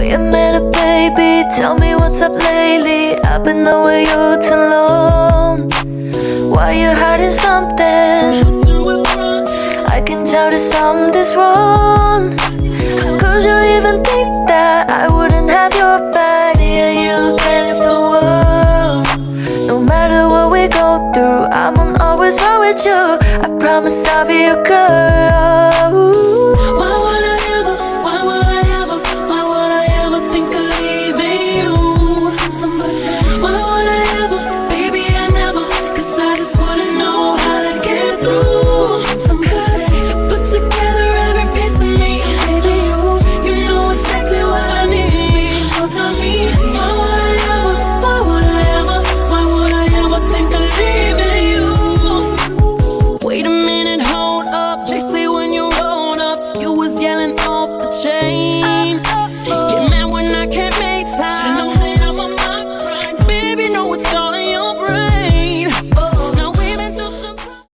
Wait a minute, baby, tell me what's up lately. I've been knowing you too long. Why you hiding something? I can tell that something's wrong. How could you even think that I wouldn't have your back? Me and you against the world. No matter what we go through, I'm always right with you. I promise I'll be your girl.